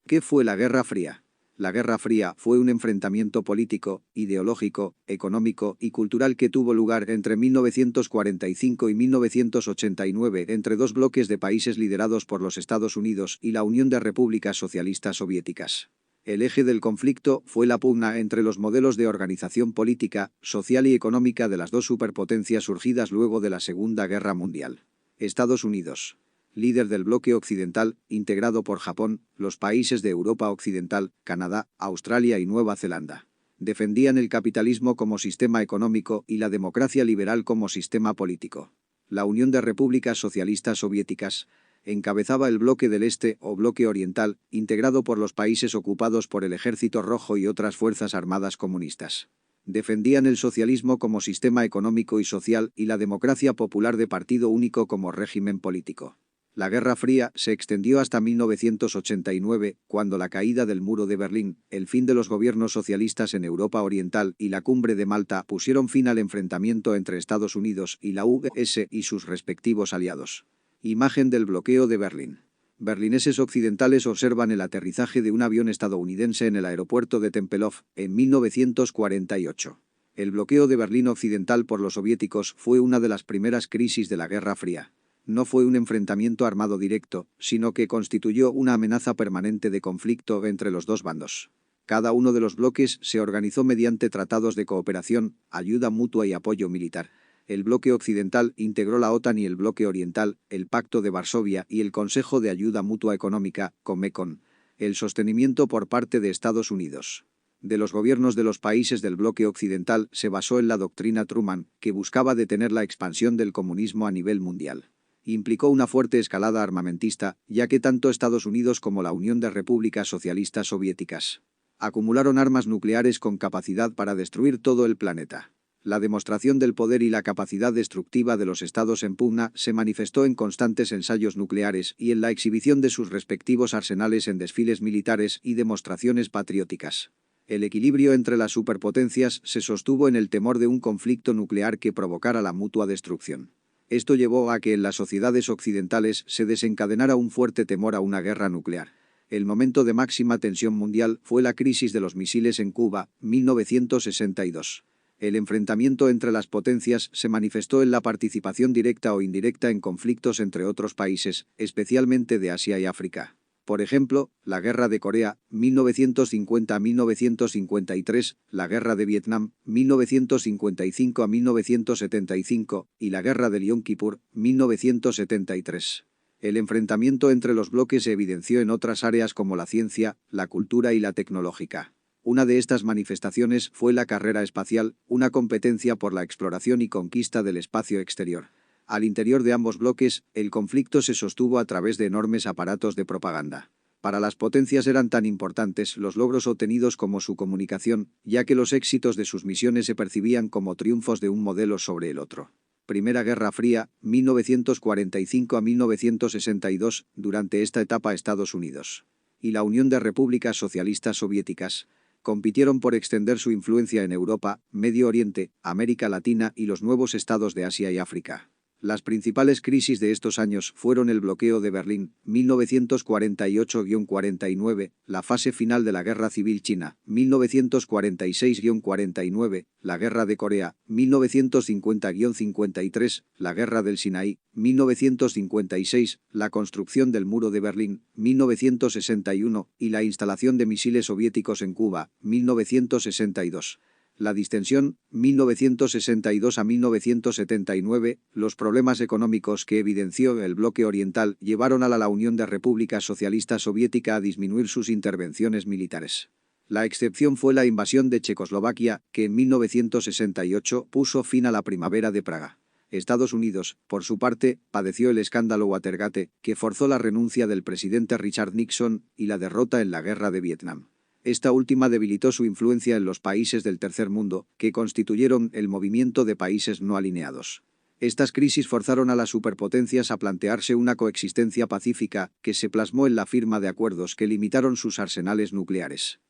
¿Qué fue la Guerra Fría? La Guerra Fría fue un enfrentamiento político, ideológico, económico y cultural que tuvo lugar entre 1945 y 1989 entre dos bloques de países liderados por los Estados Unidos y la Unión de Repúblicas Socialistas Soviéticas. El eje del conflicto fue la pugna entre los modelos de organización política, social y económica de las dos superpotencias surgidas luego de la Segunda Guerra Mundial. Estados Unidos, líder del bloque occidental, integrado por Japón, los países de Europa Occidental, Canadá, Australia y Nueva Zelanda. Defendían el capitalismo como sistema económico y la democracia liberal como sistema político. La Unión de Repúblicas Socialistas Soviéticas encabezaba el bloque del Este o bloque oriental, integrado por los países ocupados por el Ejército Rojo y otras fuerzas armadas comunistas. Defendían el socialismo como sistema económico y social y la democracia popular de partido único como régimen político. La Guerra Fría se extendió hasta 1989, cuando la caída del muro de Berlín, el fin de los gobiernos socialistas en Europa Oriental y la cumbre de Malta pusieron fin al enfrentamiento entre Estados Unidos y la URSS y sus respectivos aliados. Imagen del bloqueo de Berlín. Berlineses occidentales observan el aterrizaje de un avión estadounidense en el aeropuerto de Tempelhof en 1948. El bloqueo de Berlín Occidental por los soviéticos fue una de las primeras crisis de la Guerra Fría. No fue un enfrentamiento armado directo, sino que constituyó una amenaza permanente de conflicto entre los dos bandos. Cada uno de los bloques se organizó mediante tratados de cooperación, ayuda mutua y apoyo militar. El bloque occidental integró la OTAN y el bloque oriental, el Pacto de Varsovia y el Consejo de Ayuda Mutua Económica, COMECON. El sostenimiento por parte de Estados Unidos de los gobiernos de los países del bloque occidental se basó en la doctrina Truman, que buscaba detener la expansión del comunismo a nivel mundial. Implicó una fuerte escalada armamentista, ya que tanto Estados Unidos como la Unión de Repúblicas Socialistas Soviéticas acumularon armas nucleares con capacidad para destruir todo el planeta. La demostración del poder y la capacidad destructiva de los estados en pugna se manifestó en constantes ensayos nucleares y en la exhibición de sus respectivos arsenales en desfiles militares y demostraciones patrióticas. El equilibrio entre las superpotencias se sostuvo en el temor de un conflicto nuclear que provocara la mutua destrucción. Esto llevó a que en las sociedades occidentales se desencadenara un fuerte temor a una guerra nuclear. El momento de máxima tensión mundial fue la crisis de los misiles en Cuba, 1962. El enfrentamiento entre las potencias se manifestó en la participación directa o indirecta en conflictos entre otros países, especialmente de Asia y África. Por ejemplo, la Guerra de Corea, 1950-1953, la Guerra de Vietnam, 1955-1975, y la Guerra del Yom Kippur, 1973. El enfrentamiento entre los bloques se evidenció en otras áreas como la ciencia, la cultura y la tecnológica. Una de estas manifestaciones fue la carrera espacial, una competencia por la exploración y conquista del espacio exterior. Al interior de ambos bloques, el conflicto se sostuvo a través de enormes aparatos de propaganda. Para las potencias eran tan importantes los logros obtenidos como su comunicación, ya que los éxitos de sus misiones se percibían como triunfos de un modelo sobre el otro. Primera Guerra Fría, 1945 a 1962, durante esta etapa Estados Unidos y la Unión de Repúblicas Socialistas Soviéticas compitieron por extender su influencia en Europa, Medio Oriente, América Latina y los nuevos estados de Asia y África. Las principales crisis de estos años fueron el bloqueo de Berlín, 1948-49, la fase final de la Guerra Civil China, 1946-49, la Guerra de Corea, 1950-53, la Guerra del Sinaí, 1956, la construcción del Muro de Berlín, 1961, y la instalación de misiles soviéticos en Cuba, 1962. La distensión, 1962 a 1979, los problemas económicos que evidenció el bloque oriental llevaron a la Unión de Repúblicas Socialistas Soviética a disminuir sus intervenciones militares. La excepción fue la invasión de Checoslovaquia, que en 1968 puso fin a la Primavera de Praga. Estados Unidos, por su parte, padeció el escándalo Watergate, que forzó la renuncia del presidente Richard Nixon y la derrota en la Guerra de Vietnam. Esta última debilitó su influencia en los países del tercer mundo, que constituyeron el movimiento de países no alineados. Estas crisis forzaron a las superpotencias a plantearse una coexistencia pacífica que se plasmó en la firma de acuerdos que limitaron sus arsenales nucleares.